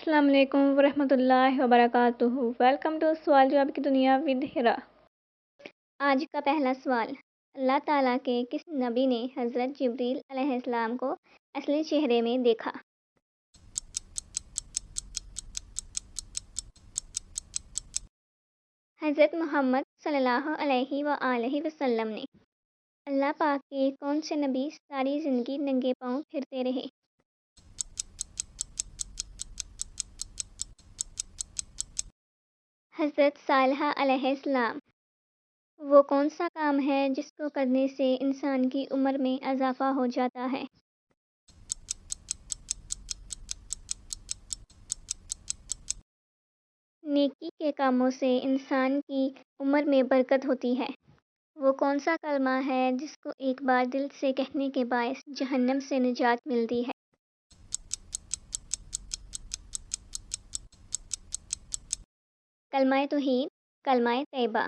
السلام علیکم ورحمۃ اللہ وبرکاتہ۔ ویلکم ٹو سوال جواب کی دنیا ود ہرا۔ آج کا پہلا سوال، اللہ تعالیٰ کے کس نبی نے حضرت جبریل علیہ السلام کو اصلی چہرے میں دیکھا؟ حضرت محمد صلی اللہ علیہ وآلہ وسلم نے۔ اللہ پاک کے کون سے نبی ساری زندگی ننگے پاؤں پھرتے رہے؟ حضرت صالحہ علیہ السلام۔ وہ کون سا کام ہے جس کو کرنے سے انسان کی عمر میں اضافہ ہو جاتا ہے؟ نیکی کے کاموں سے انسان کی عمر میں برکت ہوتی ہے۔ وہ کون سا کلمہ ہے جس کو ایک بار دل سے کہنے کے باعث جہنم سے نجات ملتی ہے؟ کلمہ توحید، کلمہ طیبہ۔